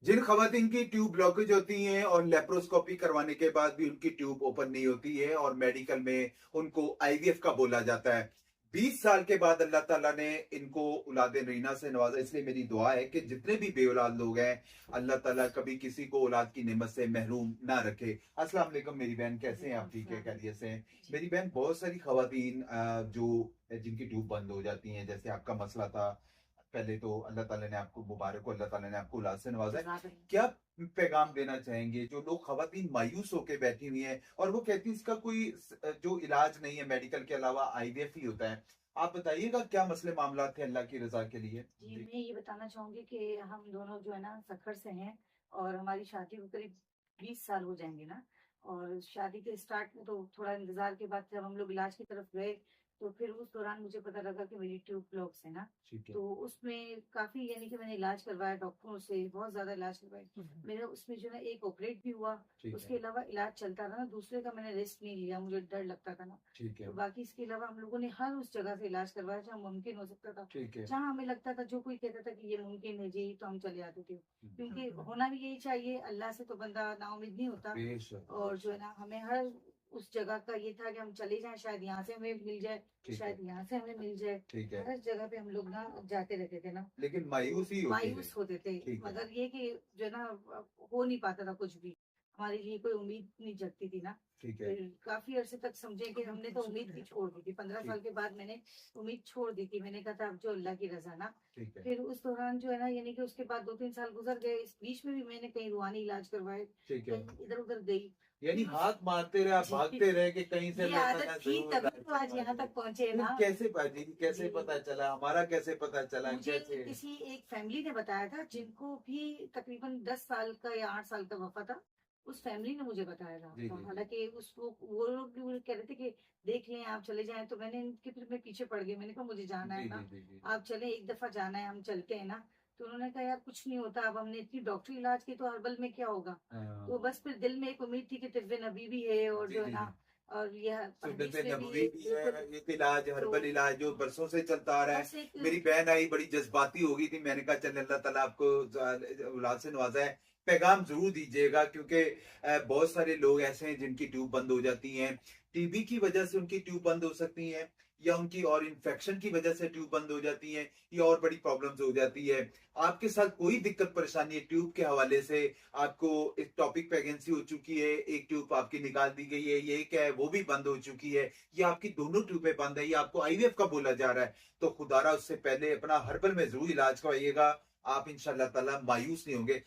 जिन खवातीन की tube blockage होती हैं और लेप्रोस्कोपी करवाने के बाद भी उनकी ट्यूब ओपन नहीं होती है और मेडिकल में उनको आईवीएफ का बोला जाता है। 20 साल के बाद अल्लाह ताला ने इनको औलाद रीना से नवाजा। इसलिए मेरी दुआ है कि जितने भी बेऔलाद लोग हैं, अल्लाह ताला कभी किसी को औलाद की नेमत से महरूम ना रखे। अस्सलाम वालेकुम मेरी बहन, कैसे हैं आप? ठीक है, खैरियत से हैं? मेरी बहन, बहुत सारी खवातीन जो जिनकी ट्यूब बंद हो जाती हैं, जैसे आपका मसला था। पहले तो अल्लाह ताला ने आपको मुबारक हो, अल्लाह ताला ने आपको औलाद से नवाजा है। क्या पैगाम देना चाहेंगे जो लोग खवातीन मायूस होकर बैठी हुई हैं और वो कहती हैं इसका कोई जो इलाज नहीं है, मेडिकल के अलावा आईवीएफ ही होता है? आप बताइएगा क्या मसले मामला थे अल्लाह की रजा के लिए? जी, मैं ये बताना चाहूँगी कि हम दोनों जो है ना सफ़र से हैं और हमारी शादी को करीब 20 साल हो जाएँगे ना। और शादी के स्टार्ट में तो थोड़ा इंतज़ार के बाद जब हम लोग इलाज की तरफ गए, तो फिर उस दौरान मुझे पता लगा कि मेरी ट्यूब ब्लॉक्स है ना। ठीक है। तो उसमें काफ़ी यानी कि मैंने इलाज करवाया डॉक्टरों से, बहुत ज़्यादा इलाज करवाए। मेरा उसमें जो है ना एक ऑपरेट भी हुआ, ठीक उसके है। अलावा इलाज चलता रहा ना, दूसरे का मैंने रिस्क नहीं लिया, मुझे डर लगता था ना। ठीक है। तो बाकी इसके अलावा हम लोगों ने हर उस जगह से इलाज करवाया जहाँ मुमकिन हो सकता था। ठीक है। जहाँ हमें लगता था, जो कोई कहता था कि ये मुमकिन है जी, तो हम चले आते थे। क्योंकि हम्म। होना भी यही चाहिए, अल्लाह से तो बंदा नाउम्मीद नहीं होता। बेशक और जो है बेशक। ना हमें हर उस जगह का ये था कि हम चले जाएँ, शायद यहाँ से हमें मिल जाए, ठीक है। शायद यहाँ से हमें मिल जाए। ठीक है। हर जगह पे हम लोग ना जाते रहते थे ना, लेकिन तो मायूस ही होते थे। मायूस होते थे। ठीक है। मगर ये कि जो है ना हो नहीं पाता था कुछ भी। हमारे लिए कोई उम्मीद नहीं जगती थी ना। ठीक है। फिर काफ़ी अरसे तक समझे कि हमने तो उम्मीद ही छोड़ दी थी। 15 साल ठीक। के बाद मैंने उम्मीद छोड़ दी थी। मैंने कहा था अब जो अल्लाह की रज़ा ना। ठीक है। फिर उस दौरान जो है ना यानी कि उसके बाद 2-3 साल गुज़र गए। इस बीच में भी मैंने कहीं रूहानी इलाज करवाए, ठीक है। कहीं इधर-उधर गई। यानी फिर उस हाथ मारते रहे, आप जी, भागते रहे कि कहीं से ये अल्लाह आदत ताला थी जरूर तभी इलाज तो आज करवा यहाँ दे। तक पहुँचे फिर ना। कैसे बाजी, कैसे जी। पता चला हमारा, कैसे पता चला मुझे कैसे? किसी एक फैमिली ने बताया था, जिनको भी तकरीबन 10 साल का या 8 साल का वफ़ा था, उस फैमिली ने मुझे बताया था। जी तो जी जी। हालाँकि उस वो लोग भी मुझे कह रहे थे कि देख लें, आप चले जाएँ, तो मैंने इनके फिर मैं पीछे पड़ गई। मैंने कहा मुझे जाना जी है जी ना, जी जी। आप चलें, एक दफ़ा जाना है, हम चलते हैं ना। तो उन्होंने कहा यार कुछ नहीं होता, अब हमने इतनी डॉक्टरी इलाज की तो हर्बल में क्या होगा? तो हाँ। बस फिर दिल में एक उम्मीद थी कि तिब्बे नबी भी है और जी जो है जी ना, जी। और ये सुन्नत हदीस में भी नबवी है भी है, बिल्कुल। एक इलाज तो हर्बल इलाज जो बरसों से चलता आ रहा है। बस एक मेरी बहन आई, बड़ी जज्बाती हो गई थी। मैंने कहा चल अल्लाह ताला आपको औलाद से नवाजा है, पैगाम जरूर दीजिएगा, क्योंकि बहुत सारे लोग ऐसे हैं जिनकी ट्यूब बंद हो जाती हैं। टीबी की वजह से उनकी ट्यूब बंद हो सकती है, या उनकी और इन्फेक्शन की वजह से ट्यूब बंद हो जाती है, या और बड़ी प्रॉब्लम्स हो जाती है। आपके साथ कोई दिक्कत परेशानी है ट्यूब के हवाले से? आपको एक टॉपिक प्रेगनेंसी हो चुकी है, एक ट्यूब आपकी निकाल दी गई है, ये क्या है वो भी बंद हो चुकी है, या आपकी दोनों ट्यूबें बंद है, या आपको आईवीएफ का बोला जा रहा है, तो खुदारा उससे पहले अपना हर्बल में जरूर इलाज करवाइएगा। आप इंशाल्लाह ताला मायूस नहीं होंगे।